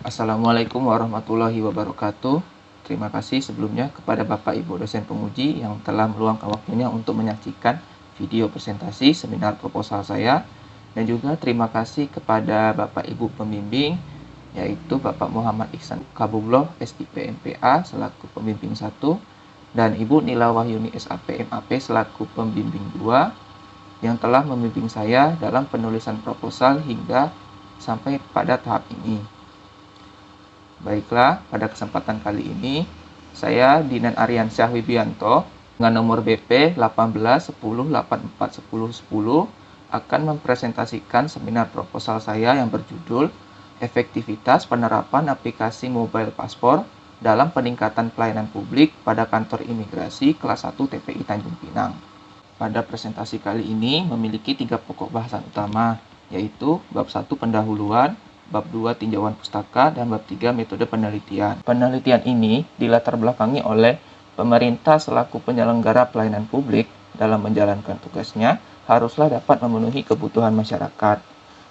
Assalamualaikum warahmatullahi wabarakatuh. Terima kasih sebelumnya kepada Bapak Ibu dosen penguji yang telah meluangkan waktunya untuk menyaksikan video presentasi seminar proposal saya. Dan juga terima kasih kepada Bapak Ibu pembimbing, yaitu Bapak Muhammad Ihsan Kabullah, SIP MPA selaku pembimbing 1, dan Ibu Nila Wahyuni SAP MAP selaku pembimbing 2, yang telah membimbing saya dalam penulisan proposal hingga sampai pada tahap ini. Baiklah, pada kesempatan kali ini, saya Dinan Aryansyah Wibianto dengan nomor BP 1810841010 akan mempresentasikan seminar proposal saya yang berjudul Efektivitas Penerapan Aplikasi Mobile Paspor dalam Peningkatan Pelayanan Publik pada Kantor Imigrasi Kelas 1 TPI Tanjung Pinang. Pada presentasi kali ini memiliki 3 pokok bahasan utama, yaitu bab 1 pendahuluan, bab 2 tinjauan pustaka, dan bab 3 metode penelitian. Penelitian ini dilatar belakangi oleh pemerintah selaku penyelenggara pelayanan publik dalam menjalankan tugasnya haruslah dapat memenuhi kebutuhan masyarakat.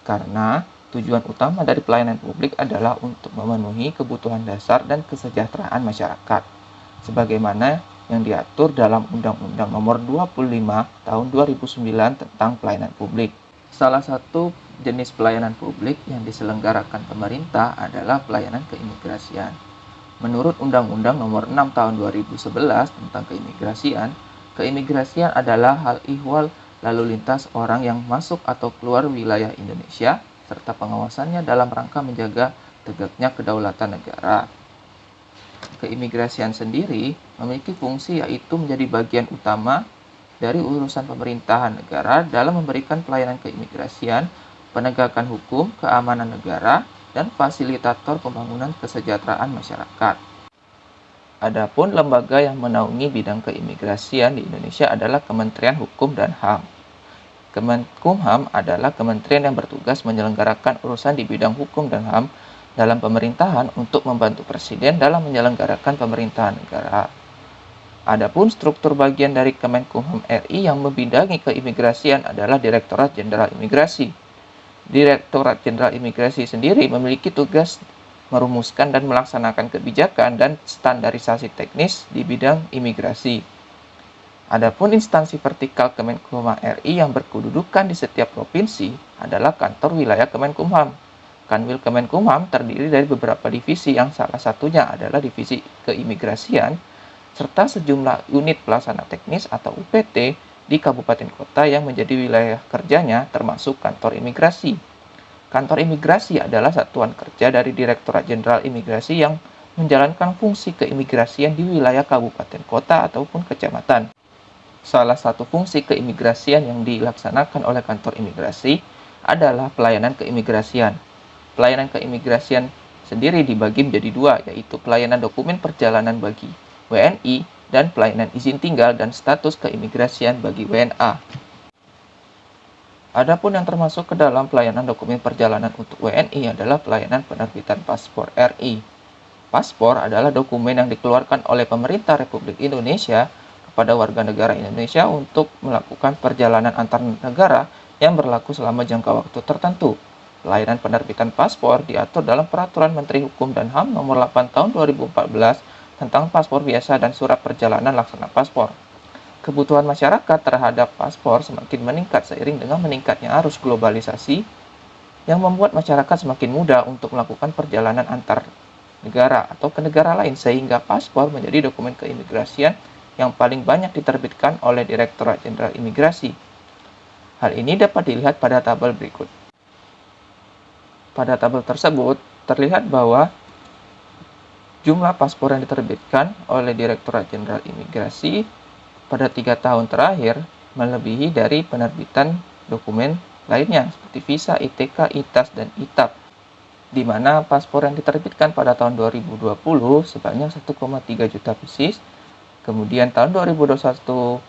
Karena tujuan utama dari pelayanan publik adalah untuk memenuhi kebutuhan dasar dan kesejahteraan masyarakat, sebagaimana yang diatur dalam Undang-Undang Nomor 25 Tahun 2009 tentang Pelayanan Publik. Salah satu jenis pelayanan publik yang diselenggarakan pemerintah adalah pelayanan keimigrasian. Menurut Undang-Undang Nomor 6 Tahun 2011 tentang keimigrasian adalah hal ihwal lalu lintas orang yang masuk atau keluar wilayah Indonesia serta pengawasannya dalam rangka menjaga tegaknya kedaulatan negara. Keimigrasian sendiri memiliki fungsi yaitu menjadi bagian utama dari urusan pemerintahan negara dalam memberikan pelayanan keimigrasian, penegakan hukum, keamanan negara, dan fasilitator pembangunan kesejahteraan masyarakat. Adapun lembaga yang menaungi bidang keimigrasian di Indonesia adalah Kementerian Hukum dan HAM. Kemenkumham adalah kementerian yang bertugas menyelenggarakan urusan di bidang hukum dan HAM dalam pemerintahan untuk membantu Presiden dalam menyelenggarakan pemerintahan negara. Adapun struktur bagian dari Kemenkumham RI yang membidangi keimigrasian adalah Direktorat Jenderal Imigrasi. Direktorat Jenderal Imigrasi sendiri memiliki tugas merumuskan dan melaksanakan kebijakan dan standarisasi teknis di bidang imigrasi. Adapun instansi vertikal Kemenkumham RI yang berkedudukan di setiap provinsi adalah kantor wilayah Kemenkumham. Kanwil Kemenkumham terdiri dari beberapa divisi yang salah satunya adalah divisi keimigrasian, serta sejumlah unit pelaksana teknis atau UPT di kabupaten kota yang menjadi wilayah kerjanya termasuk kantor imigrasi. Kantor imigrasi adalah satuan kerja dari Direktorat Jenderal Imigrasi yang menjalankan fungsi keimigrasian di wilayah kabupaten kota ataupun kecamatan. Salah satu fungsi keimigrasian yang dilaksanakan oleh kantor imigrasi adalah pelayanan keimigrasian. Pelayanan keimigrasian sendiri dibagi menjadi 2, yaitu pelayanan dokumen perjalanan bagi WNI dan pelayanan izin tinggal dan status keimigrasian bagi WNA. Adapun yang termasuk ke dalam pelayanan dokumen perjalanan untuk WNI adalah pelayanan penerbitan paspor RI. Paspor adalah dokumen yang dikeluarkan oleh pemerintah Republik Indonesia kepada warga negara Indonesia untuk melakukan perjalanan antar negara yang berlaku selama jangka waktu tertentu. Pelayanan penerbitan paspor diatur dalam Peraturan Menteri Hukum dan HAM Nomor 8 Tahun 2014 tentang paspor biasa dan surat perjalanan laksana paspor. Kebutuhan masyarakat terhadap paspor semakin meningkat seiring dengan meningkatnya arus globalisasi yang membuat masyarakat semakin mudah untuk melakukan perjalanan antar negara atau ke negara lain, sehingga paspor menjadi dokumen keimigrasian yang paling banyak diterbitkan oleh Direktorat Jenderal Imigrasi. Hal ini dapat dilihat pada tabel berikut. Pada tabel tersebut terlihat bahwa jumlah paspor yang diterbitkan oleh Direktorat Jenderal Imigrasi pada 3 tahun terakhir melebihi dari penerbitan dokumen lainnya seperti visa, ITK, ITAS, dan ITAP, di mana paspor yang diterbitkan pada tahun 2020 sebanyak 1,3 juta pieces, kemudian tahun 2021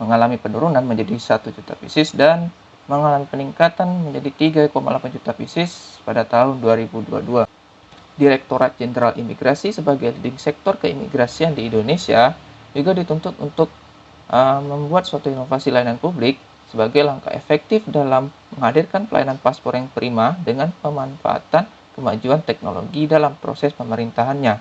mengalami penurunan menjadi 1 juta pieces dan mengalami peningkatan menjadi 3,8 juta pieces pada tahun 2022. Direktorat Jenderal Imigrasi sebagai leading sektor keimigrasian di Indonesia juga dituntut untuk membuat suatu inovasi layanan publik sebagai langkah efektif dalam menghadirkan pelayanan paspor yang prima dengan pemanfaatan kemajuan teknologi dalam proses pemerintahannya.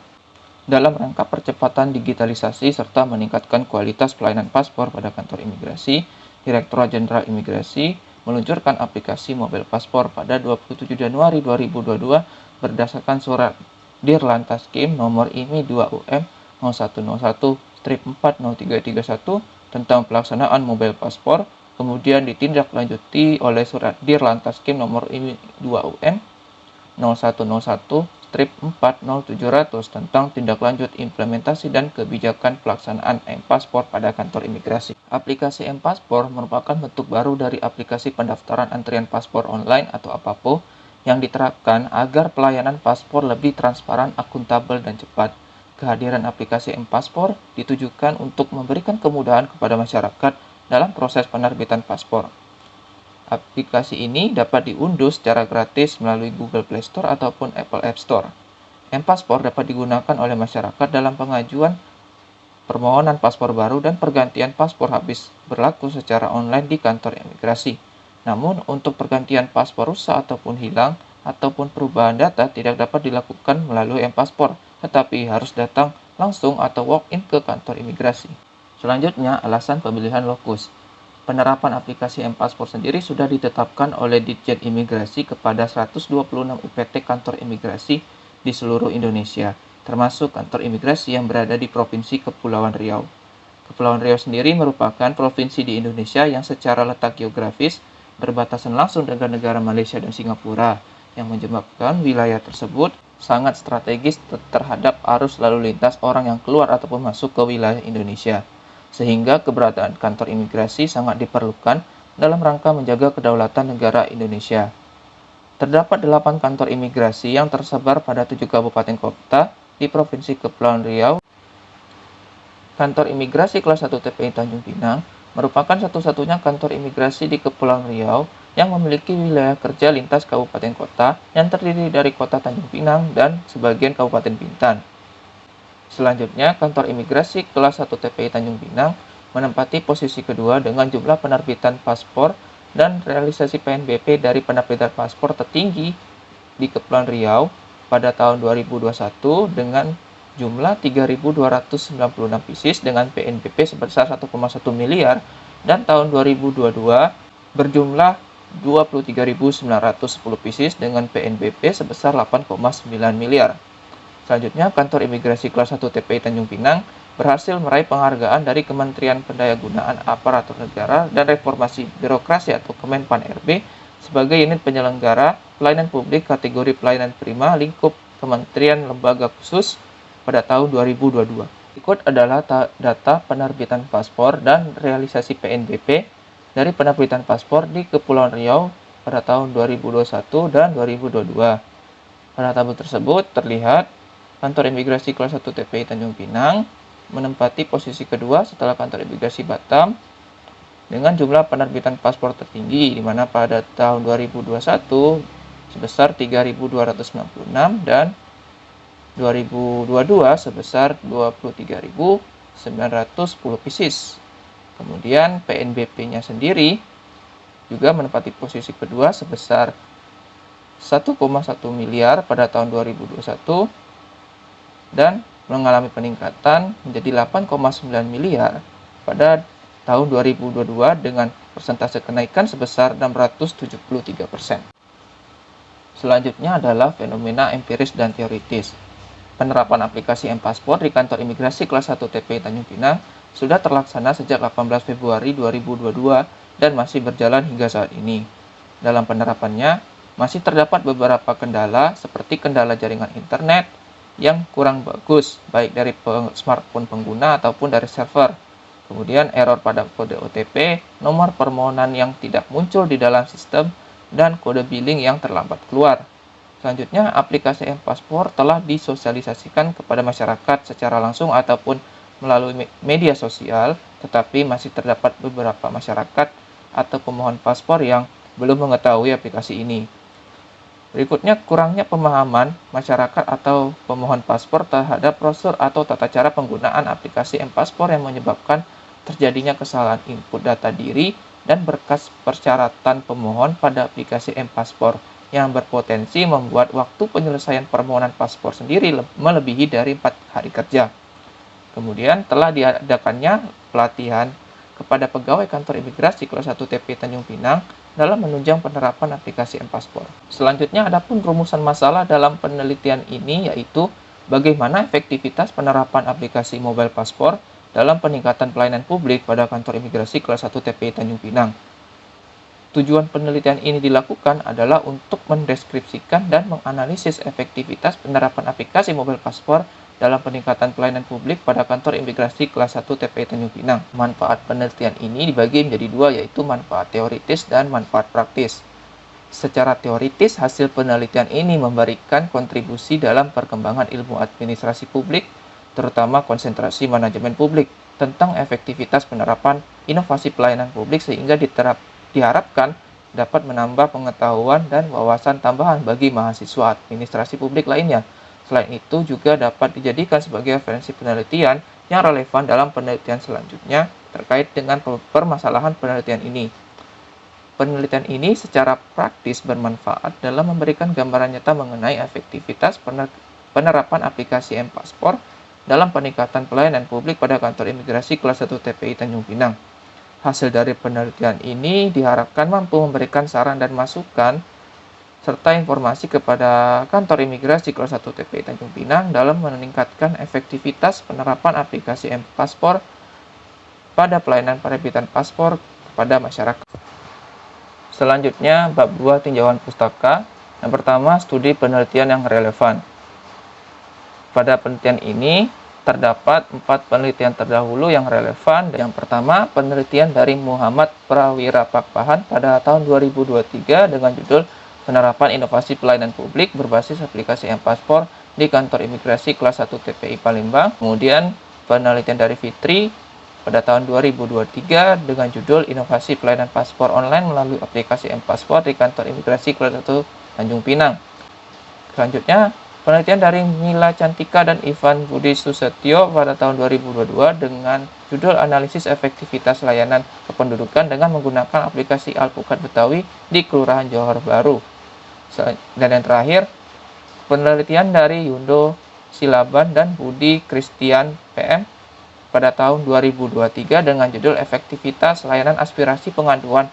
Dalam rangka percepatan digitalisasi serta meningkatkan kualitas pelayanan paspor pada kantor imigrasi, Direktorat Jenderal Imigrasi meluncurkan aplikasi Mobile Paspor pada 27 Januari 2022 berdasarkan surat Dirlantas Kim nomor IMI 2UM 0101-40331 tentang pelaksanaan Mobile Paspor, kemudian ditindaklanjuti oleh surat Dirlantas Kim nomor IMI 2UM 0101-40700 tentang tindak lanjut implementasi dan kebijakan pelaksanaan M-Paspor pada kantor imigrasi. Aplikasi M-Paspor merupakan bentuk baru dari aplikasi pendaftaran antrian paspor online atau APAPO yang diterapkan agar pelayanan paspor lebih transparan, akuntabel, dan cepat. Kehadiran aplikasi M-Paspor ditujukan untuk memberikan kemudahan kepada masyarakat dalam proses penerbitan paspor. Aplikasi ini dapat diunduh secara gratis melalui Google Play Store ataupun Apple App Store. M-Paspor dapat digunakan oleh masyarakat dalam pengajuan permohonan paspor baru dan pergantian paspor habis berlaku secara online di kantor imigrasi. Namun, untuk pergantian paspor rusak ataupun hilang, ataupun perubahan data tidak dapat dilakukan melalui M-Paspor, tetapi harus datang langsung atau walk-in ke kantor imigrasi. Selanjutnya, alasan pemilihan lokus. Penerapan aplikasi M-Paspor sendiri sudah ditetapkan oleh Ditjen Imigrasi kepada 126 UPT kantor imigrasi di seluruh Indonesia, termasuk kantor imigrasi yang berada di Provinsi Kepulauan Riau. Kepulauan Riau sendiri merupakan provinsi di Indonesia yang secara letak geografis berbatasan langsung dengan negara Malaysia dan Singapura, yang menyebabkan wilayah tersebut sangat strategis terhadap arus lalu lintas orang yang keluar ataupun masuk ke wilayah Indonesia, sehingga keberadaan kantor imigrasi sangat diperlukan dalam rangka menjaga kedaulatan negara Indonesia. Terdapat 8 kantor imigrasi yang tersebar pada 7 kabupaten kota di Provinsi Kepulauan Riau. Kantor imigrasi kelas 1 TPI Tanjung Pinang merupakan satu-satunya kantor imigrasi di Kepulauan Riau yang memiliki wilayah kerja lintas kabupaten kota yang terdiri dari kota Tanjung Pinang dan sebagian Kabupaten Bintan. Selanjutnya, kantor imigrasi kelas 1 TPI Tanjung Pinang menempati posisi kedua dengan jumlah penerbitan paspor dan realisasi PNBP dari penerbitan paspor tertinggi di Kepulauan Riau pada tahun 2021 dengan jumlah 3.296 pieces dengan PNBP sebesar 1,1 miliar dan tahun 2022 berjumlah 23.910 pieces dengan PNBP sebesar 8,9 miliar. Selanjutnya, kantor imigrasi kelas 1 TPI Tanjung Pinang berhasil meraih penghargaan dari Kementerian Pendayagunaan Aparatur Negara dan Reformasi Birokrasi atau Kemenpan RB sebagai unit penyelenggara pelayanan publik kategori pelayanan prima lingkup Kementerian Lembaga Khusus pada tahun 2022. Berikut adalah data penerbitan paspor dan realisasi PNBP dari penerbitan paspor di Kepulauan Riau pada tahun 2021 dan 2022. Pada tabel tersebut terlihat kantor imigrasi kelas 1 TPI Tanjung Pinang menempati posisi kedua setelah kantor imigrasi Batam dengan jumlah penerbitan paspor tertinggi, di mana pada tahun 2021 sebesar 3.296 dan 2022 sebesar 23.910 pieces. Kemudian PNBP-nya sendiri juga menempati posisi kedua sebesar 1,1 miliar pada tahun 2021 dan mengalami peningkatan menjadi 8,9 miliar pada tahun 2022 dengan persentase kenaikan sebesar 673%. Selanjutnya adalah fenomena empiris dan teoritis. Penerapan aplikasi M-Paspor di kantor imigrasi kelas 1 TPI Tanjung Pinang sudah terlaksana sejak 18 Februari 2022 dan masih berjalan hingga saat ini. Dalam penerapannya, masih terdapat beberapa kendala seperti kendala jaringan internet yang kurang bagus, baik dari smartphone pengguna ataupun dari server. Kemudian error pada kode OTP, nomor permohonan yang tidak muncul di dalam sistem, dan kode billing yang terlambat keluar. Selanjutnya, aplikasi M-Paspor telah disosialisasikan kepada masyarakat secara langsung ataupun melalui media sosial, tetapi masih terdapat beberapa masyarakat atau pemohon paspor yang belum mengetahui aplikasi ini. Berikutnya, kurangnya pemahaman masyarakat atau pemohon paspor terhadap prosedur atau tata cara penggunaan aplikasi M-Paspor yang menyebabkan terjadinya kesalahan input data diri dan berkas persyaratan pemohon pada aplikasi M-Paspor. yang berpotensi membuat waktu penyelesaian permohonan paspor sendiri melebihi dari 4 hari kerja. Kemudian telah diadakannya pelatihan kepada pegawai kantor imigrasi kelas 1 TPI Tanjung Pinang dalam menunjang penerapan aplikasi M-Paspor. Selanjutnya, adapun rumusan masalah dalam penelitian ini yaitu bagaimana efektivitas penerapan aplikasi mobile paspor dalam peningkatan pelayanan publik pada kantor imigrasi kelas 1 TPI Tanjung Pinang. Tujuan penelitian ini dilakukan adalah untuk mendeskripsikan dan menganalisis efektivitas penerapan aplikasi mobile paspor dalam peningkatan pelayanan publik pada kantor imigrasi kelas 1 TPI Tanjung Pinang. Manfaat penelitian ini dibagi menjadi dua, yaitu manfaat teoritis dan manfaat praktis. Secara teoritis, hasil penelitian ini memberikan kontribusi dalam perkembangan ilmu administrasi publik, terutama konsentrasi manajemen publik, tentang efektivitas penerapan inovasi pelayanan publik sehingga diharapkan dapat menambah pengetahuan dan wawasan tambahan bagi mahasiswa administrasi publik lainnya. Selain itu juga dapat dijadikan sebagai referensi penelitian yang relevan dalam penelitian selanjutnya terkait dengan permasalahan penelitian ini. Penelitian ini secara praktis bermanfaat dalam memberikan gambaran nyata mengenai efektivitas penerapan aplikasi M-Paspor dalam peningkatan pelayanan publik pada kantor imigrasi kelas 1 TPI Tanjung Pinang. Hasil dari penelitian ini diharapkan mampu memberikan saran dan masukan serta informasi kepada kantor imigrasi kelas 1 TPI Tanjung Pinang dalam meningkatkan efektivitas penerapan aplikasi M-Paspor pada pelayanan penerbitan paspor kepada masyarakat. Selanjutnya, bab 2 tinjauan pustaka. Yang pertama, studi penelitian yang relevan. Pada penelitian ini terdapat 4 penelitian terdahulu yang relevan. Yang pertama, penelitian dari Muhammad Prawira Pakpahan pada tahun 2023 dengan judul Penerapan Inovasi Pelayanan Publik berbasis aplikasi M-Paspor di kantor imigrasi kelas 1 TPI Palembang. Kemudian, penelitian dari Fitri pada tahun 2023 dengan judul Inovasi Pelayanan Paspor Online melalui aplikasi M-Paspor di kantor imigrasi kelas 1 Tanjung Pinang. Selanjutnya, penelitian dari Mila Cantika dan Ivan Budi Susetyo pada tahun 2022 dengan judul Analisis Efektivitas Layanan Kependudukan dengan menggunakan aplikasi Alpukat Betawi di Kelurahan Johor Baru. Dan yang terakhir, penelitian dari Yundo Silaban dan Budi Christian PM pada tahun 2023 dengan judul Efektivitas Layanan Aspirasi Pengaduan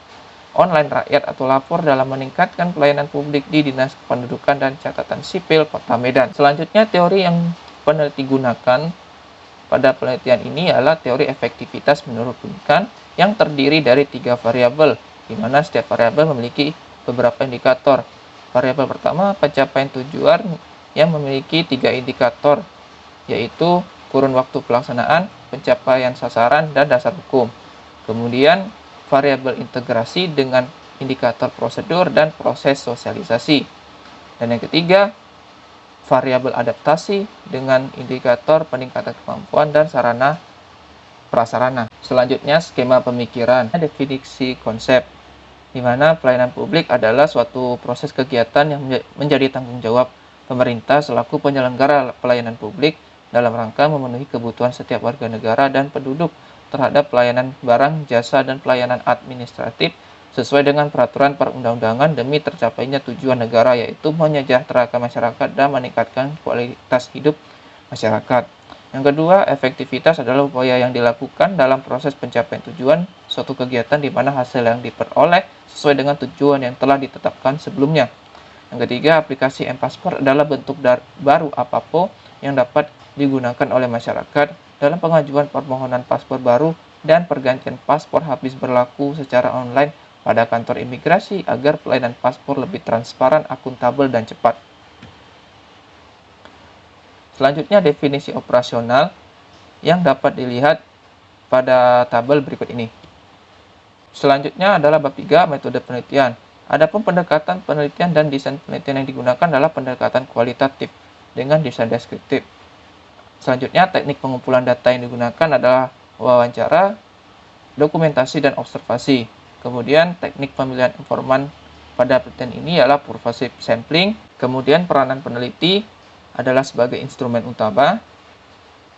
Online Rakyat atau Lapor dalam meningkatkan pelayanan publik di Dinas Kependudukan dan Catatan Sipil Kota Medan. Selanjutnya, teori yang peneliti gunakan pada penelitian ini adalah teori efektivitas menurut Duncan yang terdiri dari 3 variabel, di mana setiap variabel memiliki beberapa indikator. Variabel pertama, pencapaian tujuan yang memiliki 3 indikator, yaitu kurun waktu pelaksanaan, pencapaian sasaran, dan dasar hukum. Kemudian, variabel integrasi dengan indikator prosedur dan proses sosialisasi. Dan yang ketiga, variabel adaptasi dengan indikator peningkatan kemampuan dan sarana prasarana. Selanjutnya, skema pemikiran, definisi konsep, di mana pelayanan publik adalah suatu proses kegiatan yang menjadi tanggung jawab pemerintah selaku penyelenggara pelayanan publik dalam rangka memenuhi kebutuhan setiap warga negara dan penduduk terhadap pelayanan barang, jasa, dan pelayanan administratif sesuai dengan peraturan perundang-undangan demi tercapainya tujuan negara, yaitu menyejahterakan masyarakat dan meningkatkan kualitas hidup masyarakat. Yang kedua, efektivitas adalah upaya yang dilakukan dalam proses pencapaian tujuan suatu kegiatan di mana hasil yang diperoleh sesuai dengan tujuan yang telah ditetapkan sebelumnya. Yang ketiga, aplikasi M-Paspor adalah bentuk baru APAPO yang dapat digunakan oleh masyarakat dalam pengajuan permohonan paspor baru dan pergantian paspor habis berlaku secara online pada kantor imigrasi agar pelayanan paspor lebih transparan, akuntabel, dan cepat. Selanjutnya, definisi operasional yang dapat dilihat pada tabel berikut ini. Selanjutnya adalah bab 3, metode penelitian. Adapun pendekatan penelitian dan desain penelitian yang digunakan adalah pendekatan kualitatif dengan desain deskriptif. Selanjutnya, teknik pengumpulan data yang digunakan adalah wawancara, dokumentasi, dan observasi. Kemudian, teknik pemilihan informan pada penelitian ini adalah pervasive sampling. Kemudian, peranan peneliti adalah sebagai instrumen utama.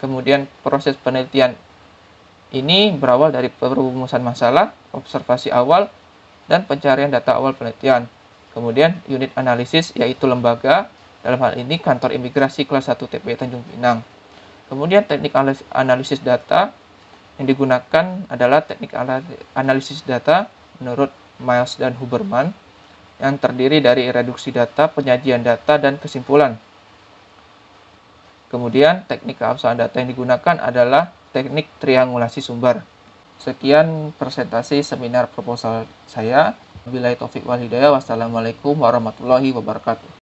Kemudian, proses penelitian ini berawal dari perumusan masalah, observasi awal, dan pencarian data awal penelitian. Kemudian unit analisis yaitu lembaga, dalam hal ini Kantor Imigrasi Kelas 1 TPI Tanjung Pinang. Kemudian teknik analisis data yang digunakan adalah teknik analisis data menurut Miles dan Huberman yang terdiri dari reduksi data, penyajian data, dan kesimpulan. Kemudian teknik keabsahan data yang digunakan adalah teknik triangulasi sumber. Sekian presentasi seminar proposal saya. Wabillahi taufiq wal hidayah. Wassalamualaikum warahmatullahi wabarakatuh.